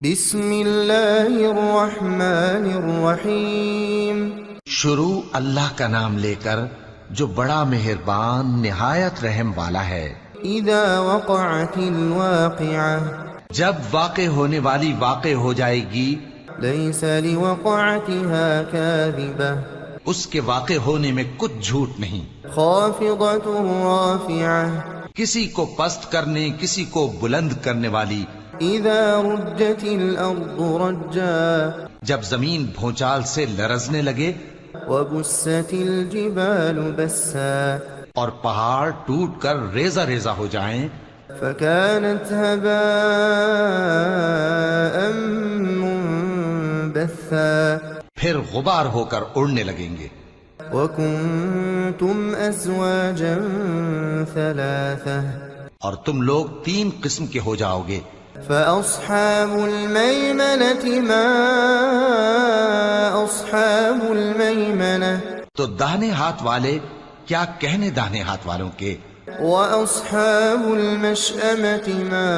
بسم اللہ الرحمن الرحیم۔ شروع اللہ کا نام لے کر جو بڑا مہربان نہایت رحم والا ہے۔ اذا وقعت الواقعہ، جب واقع ہونے والی واقع ہو جائے گی، لیس لوقعتها کاذبہ، اس کے واقع ہونے میں کچھ جھوٹ نہیں۔ خافضۃ رافعہ، کسی کو پست کرنے کسی کو بلند کرنے والی۔ اذا رجت الارض رجا، جب زمین بھونچال سے لرزنے لگے، وبست الجبال بسا، اور پہاڑ ٹوٹ کر ریزہ ریزہ ہو جائیں، فكانت هباء منبثا، پھر غبار ہو کر اڑنے لگیں گے۔ وكنتم ازواجا ثلاثة، اور تم لوگ تین قسم کے ہو جاؤ گے۔ فأصحاب الميمنة ما أصحاب الميمنة، تو داہنے ہاتھ والے کیا کہنے داہنے ہاتھ والوں کے، وأصحاب المشأمة ما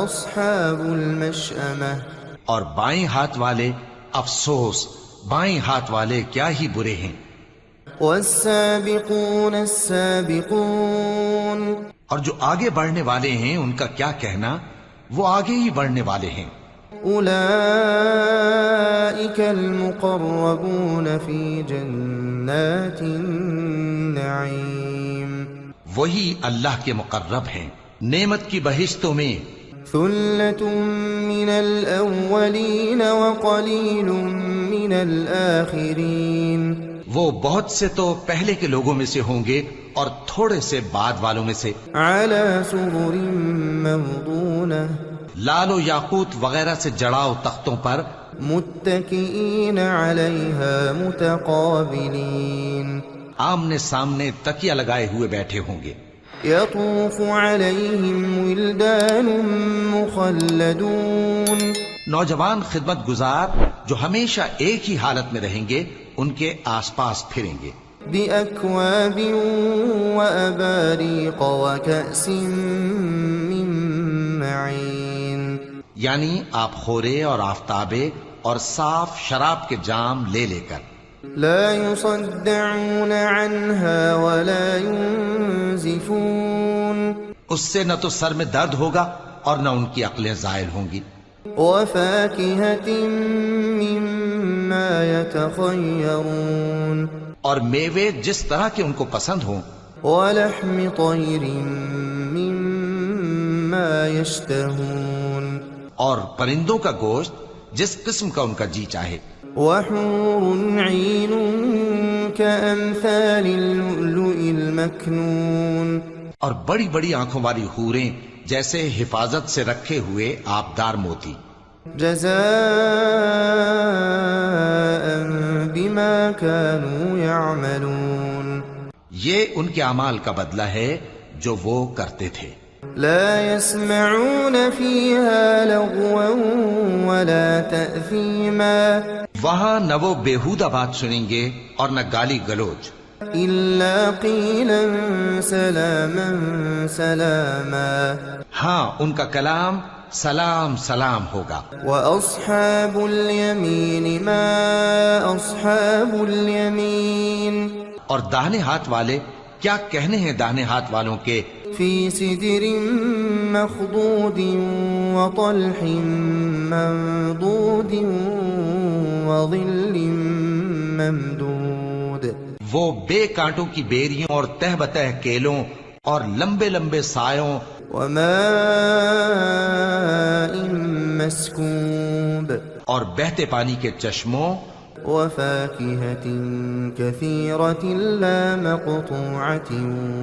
أصحاب المشأمة، اور بائیں ہاتھ والے افسوس بائیں ہاتھ والے کیا ہی برے ہیں۔ والسابقون السابقون، اور جو آگے بڑھنے والے ہیں ان کا کیا کہنا، وہ آگے ہی بڑھنے والے ہیں۔ أولئك المقربون في جنات النعيم، وہی اللہ کے مقرب ہیں نعمت کی بہشتوں میں۔ ثلة من الأولين وقليل من الآخرين، وہ بہت سے تو پہلے کے لوگوں میں سے ہوں گے اور تھوڑے سے بعد والوں میں سے۔ على سرر موضونة، لال و یاقوت وغیرہ سے جڑاؤ تختوں پر، متكئين عليها متقابلين، آمنے سامنے تکیہ لگائے ہوئے بیٹھے ہوں گے۔ يطوف عليهم ولدان مخلدون، نوجوان خدمت گزار جو ہمیشہ ایک ہی حالت میں رہیں گے ان کے آس پاس پھریں گے۔ بأكواب وأباريق وكأس من معين، یعنی آپ خورے اور آفتابے اور صاف شراب کے جام لے لے کر۔ لا يصدعون عنها ولا ينزفون، اس سے نہ تو سر میں درد ہوگا اور نہ ان کی عقلیں زائل ہوں گی۔ وفاكهة مما يتخيرون، اور میوے جس طرح کے ان کو پسند ہوں، ولحم طير مما يشتهون، اور پرندوں کا گوشت جس قسم کا ان کا جی چاہے۔ وحور عين كأمثال اللؤلؤ المكنون، اور بڑی بڑی آنکھوں والی حوریں جیسے حفاظت سے رکھے ہوئے آبدار موتی۔ جزاء بما كانوا يعملون، یہ ان کے اعمال کا بدلہ ہے جو وہ کرتے تھے۔ لا يسمعون فيها لغوا ولا تأثيما، وہاں نہ وہ بیہودہ بات سنیں گے اور نہ گالی گلوچ، إلا قيلا سلاما سلاما، ہاں ان کا کلام سلام سلام ہوگا۔ وأصحاب اليمين ما أصحاب اليمين، اور داہنے ہاتھ والے کیا کہنے ہیں داہنے ہاتھ والوں کے، في سدر مخضود وطلح منضود وظل ممدود، وہ بے کانٹوں کی بیریوں اور تہ بتہ کیلوں اور لمبے لمبے سایوں، وماء مسكوب، اور بہتے پانی کے چشموں، وفاكهة كثيرة لا مقطوعة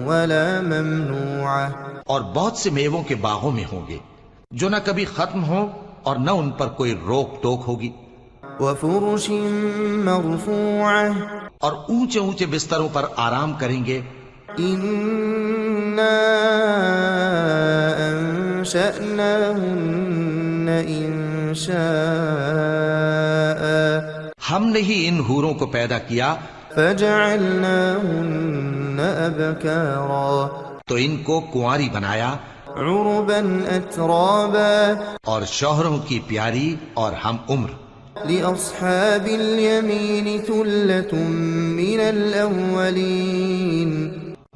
ولا ممنوعة، اور بہت سے میووں کے باغوں میں ہوں گے جو نہ کبھی ختم ہوں اور نہ ان پر کوئی روک ٹوک ہوگی۔ وفرش مرفوعة، اور اونچے اونچے بستروں پر آرام کریں گے۔ إنا أنشأناهن إنشاء، ہم نے ہی ان حوروں کو پیدا کیا، فجعلناهن أبكارا، تو ان کو کنواری بنایا، عربا أترابا اور شوہروں کی پیاری اور ہم عمر. لأصحاب اليمين ثلة من الأولين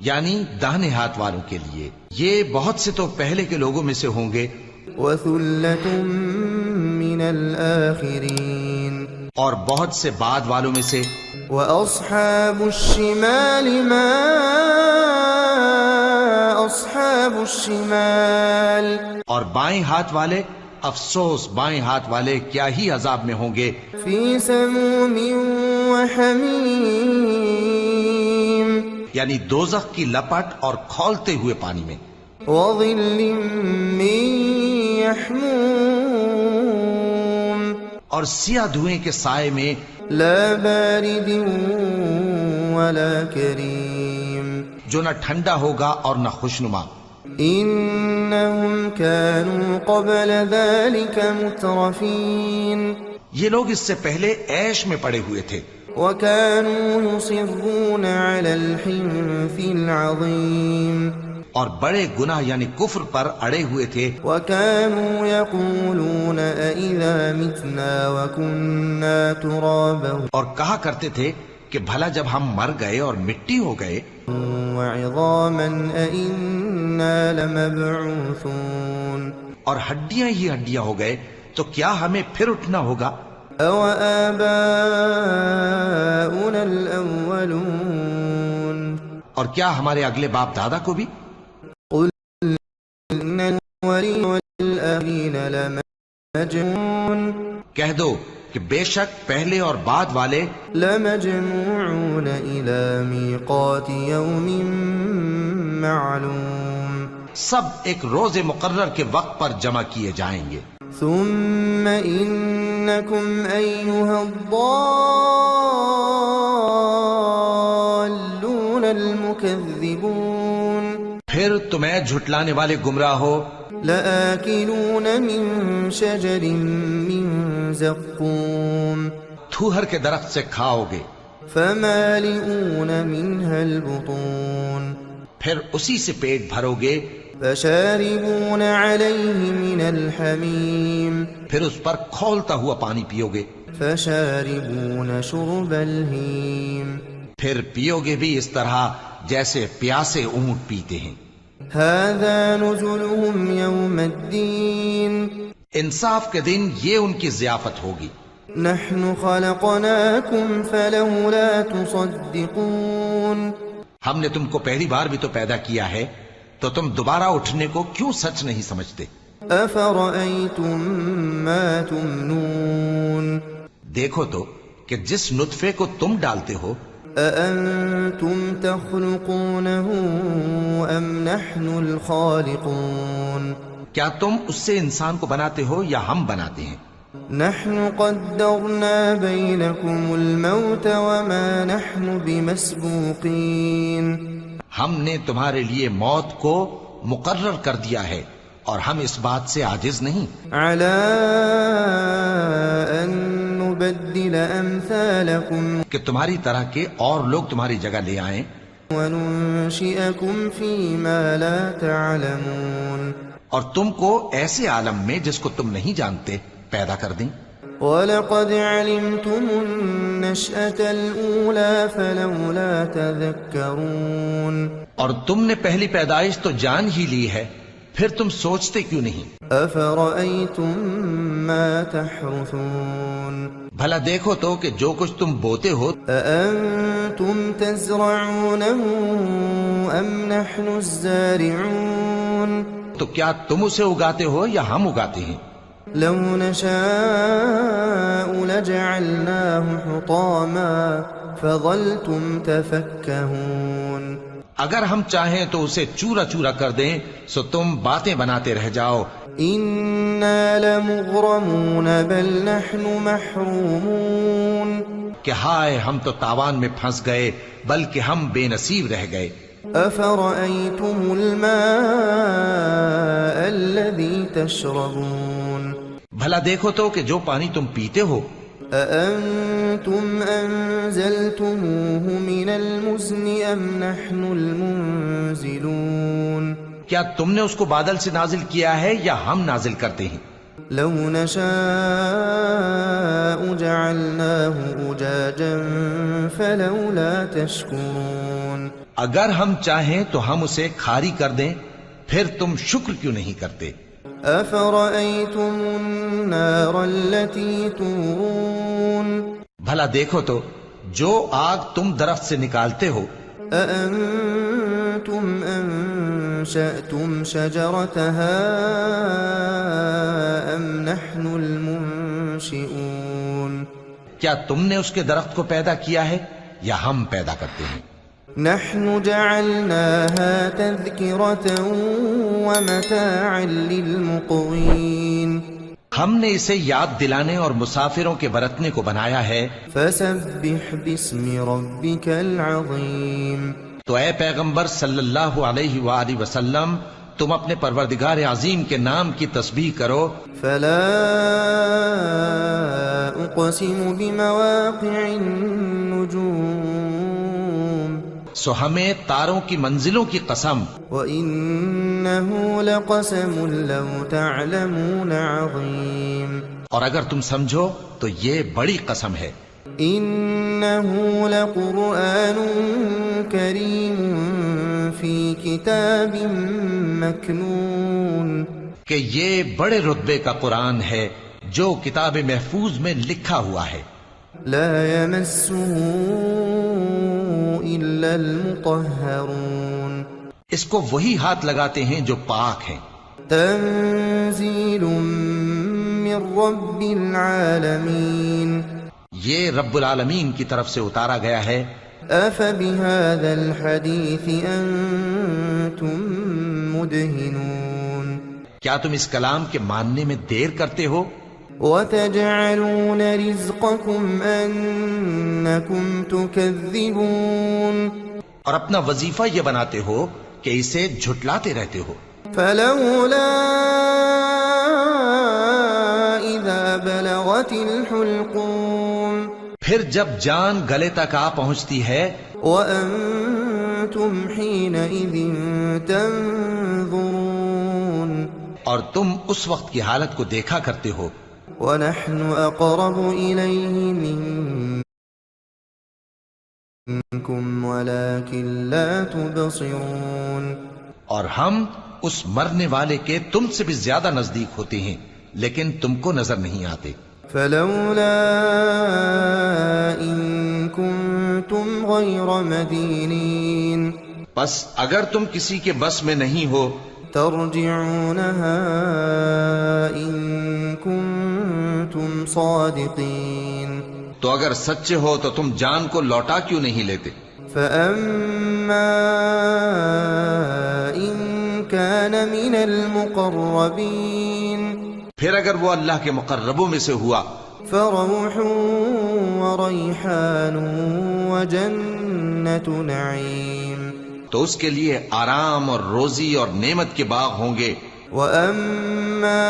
یعنی داہنے ہاتھ والوں کے لیے یہ بہت سے تو پہلے کے لوگوں میں سے ہوں گے وثلة من الآخرين اور بہت سے بعد والوں میں سے. وأصحاب الشمال ما أصحاب الشمال اور بائیں ہاتھ والے افسوس بائیں ہاتھ والے کیا ہی عذاب میں ہوں گے. في سموم وحميم یعنی دوزخ کی لپٹ اور کھولتے ہوئے پانی میں. وظل من يحموم اور سیاہ دھوئیں کے سائے میں. لا بارد ولا كريم جو نہ ٹھنڈا ہوگا اور نہ خوشنما. إنهم كانوا قبل ذلك مترفين یہ لوگ اس سے پہلے عیش میں پڑے ہوئے تھے وكانوا يصرون على الحنث العظيم اور بڑے گناہ یعنی کفر پر اڑے ہوئے تھے. وكانوا يقولون أإذا متنا وكنا ترابا اور کہا کرتے تھے کہ بھلا جب ہم مر گئے اور مٹی ہو گئے وعظاما أإنا لمبعوثون اور ہڈیاں ہی ہڈیاں ہو گئے تو کیا ہمیں پھر اٹھنا ہوگا. أَوَآبَاؤُنَا الْأَوَّلُونَ اور کیا ہمارے اگلے باپ دادا کو بھی. قُلْ إِنَّ الْأَوَّلِينَ وَالْآخِرِينَ لَمَجْمُوعُونَ کہہ دو کہ بے شک پہلے اور بعد والے لَمَجْمُوعُونَ إِلَى مِيقَاتِ يَوْمٍ مَّعْلُومٍ سب ایک روز مقرر کے وقت پر جمع کیے جائیں گے. ثم إنكم أيها الضالون المكذبون پھر تمہیں جھٹلانے والے گمراہ ہو. لآكلون من شجر من زقوم تھوہر کے درخت سے کھاؤ گے فمالئون منها البطون پھر اسی سے پیٹ بھرو گے. فشاربون عليه من الحميم پھر اس پر کھولتا ہوا پانی پیو گے. فشاربون شرب الهيم پھر پیو گے بھی اس طرح جیسے پیاسے اونٹ پیتے ہیں. هذا نزلهم يوم الدين انصاف کے دن یہ ان کی ضیافت ہوگی. نحن خلقناكم فلولا تصدقون ہم نے تم کو پہلی بار بھی تو پیدا کیا ہے تو تم دوبارہ اٹھنے کو کیوں سچ نہیں سمجھتے. أفرأيتم ما تمنون دیکھو تو کہ جس نطفے کو تم ڈالتے ہو أأنتم تخلقونه أم نحن الخالقون کیا تم اس سے انسان کو بناتے ہو یا ہم بناتے ہیں. نحن قدرنا بينكم الموت وما نحن بمسبوقين ہم نے تمہارے لیے موت کو مقرر کر دیا ہے اور ہم اس بات سے عاجز نہیں. على أن نبدل أمثالكم کہ تمہاری طرح کے اور لوگ تمہاری جگہ لے آئیں وننشئكم فيما لا تعلمون اور تم کو ایسے عالم میں جس کو تم نہیں جانتے پیدا کر دیں. وَلَقَدْ عَلِمْتُمُ النَّشْأَةَ الْأُولَى فَلَوْلَا تَذَكَّرُونَ اور تم نے پہلی پیدائش تو جان ہی لی ہے پھر تم سوچتے کیوں نہیں. أَفَرَأَيْتُم مَّا تَحْرُثُونَ بھلا دیکھو تو کہ جو کچھ تم بوتے ہو أَأَنتُمْ تَزْرَعُونَهُ أَمْ نَحْنُ الزَّارِعُونَ تو کیا تم اسے اگاتے ہو یا ہم اگاتے ہیں. لو نشاء لجعلناه حطاما فظلتم تفكهون اگر ہم چاہیں تو اسے چورا چورا کر دیں سو تم باتیں بناتے رہ جاؤ. إنا لمغرمون بل نحن محرومون کہ ہائے ہم تو تاوان میں پھنس گئے بلکہ ہم بے نصیب رہ گئے. أفرأيتم الماء الذي تشربون بھلا دیکھو تو کہ جو پانی تم پیتے ہو أأنتم أنزلتموه من المزن أم نحن المنزلون کیا تم نے اس کو بادل سے نازل کیا ہے یا ہم نازل کرتے ہیں؟ لو نشاء جعلناه أجاجا فلولا تشكرون اگر ہم چاہیں تو ہم اسے کھاری کر دیں، پھر تم شکر کیوں نہیں کرتے؟ أفرأيتم النار التي تورون بھلا دیکھو تو جو آگ تم درخت سے نکالتے ہو، أأنتم أنشأتم شجرتها أم نحن المنشئون کیا تم نے اس کے درخت کو پیدا کیا ہے یا ہم پیدا کرتے ہیں؟ نحن جعلناها تذكرة ومتاعا للمقوين ہم نے اسے یاد دلانے اور مسافروں کے برتنے کو بنایا ہے۔ فسبح باسم ربك العظيم تو اے پیغمبر صلی اللہ علیہ وآلہ وسلم، تم اپنے پروردگار عظیم کے نام کی تسبیح کرو۔ فلا أقسم بمواقع النجوم سو ہمیں تاروں کی منزلوں کی قسم، وإنه لقسم لو تعلمون عظيم اور اگر تم سمجھو تو یہ بڑی قسم ہے۔ إنه لقرآن كريم في كتاب مكنون کہ یہ بڑے رتبے کا قرآن ہے جو کتاب محفوظ میں لکھا ہوا ہے۔ لا يمسه إلا المطهرون اس کو وہی ہاتھ لگاتے ہیں جو پاک ہیں۔ تنزيل من رب العالمين یہ رب العالمین کی طرف سے اتارا گیا ہے۔ أفبهذا الحديث أنتم مدهنون کیا تم اس کلام کے ماننے میں دیر کرتے ہو؟ وتجعلون رزقكم أنكم تكذبون اور اپنا وظیفہ یہ بناتے ہو کہ اسے جھٹلاتے رہتے ہو۔ فلولا إذا بلغت الحلقوم پھر جب جان گلے تک آ پہنچتی ہے، وأنتم حينئذ تنظرون اور تم اس وقت کی حالت کو دیکھا کرتے ہو، ونحن أقرب إليه منكم ولكن لا تبصرون اور ہم اس مرنے والے کے تم سے بھی زیادہ نزدیک ہوتے ہیں لیکن تم کو نظر نہیں آتے۔ فلولا إن كنتم غير مدينين بس اگر تم کسی کے بس میں نہیں ہو ترجعونها إن كنتم صادقين تو اگر سچے ہو تو تم جان کو لوٹا کیوں نہیں لیتے؟ فأما إن كان من المقربين پھر اگر وہ اللہ کے مقربوں میں سے ہوا فروح وريحان وجنة نعيم تو اس کے لیے آرام اور روزی اور نعمت کے باغ ہوں گے۔ وأما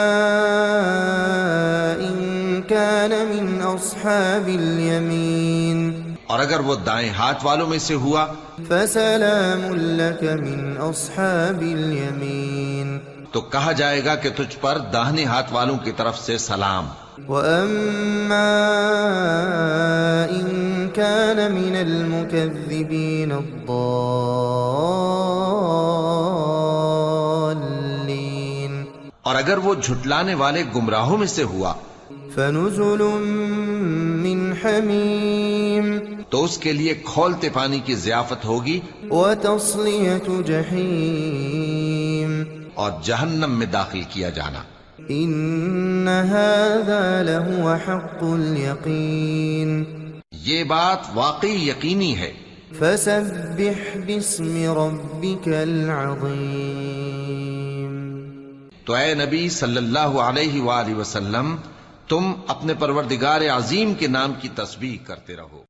إن كان من أصحاب اليمين اور اگر وہ دائیں ہاتھ والوں میں سے ہوا فسلام لك من أصحاب اليمين تو کہا جائے گا کہ تجھ پر داہنے ہاتھ والوں کی طرف سے سلام۔ وأما إن كان من المكذبين الضالين اور اگر وہ جھٹلانے والے گمراہوں میں سے ہوا فنزل من حميم تو اس کے لیے کھولتے پانی کی ضیافت ہوگی وتصلية جحيم اور جہنم میں داخل کیا جانا۔ إن هذا لهو حق اليقين یہ بات واقعی یقینی ہے۔ فسبح باسم ربك العظيم تو اے نبی صلی اللہ علیہ وآلہ وسلم، تم اپنے پروردگار عظیم کے نام کی تسبیح کرتے رہو۔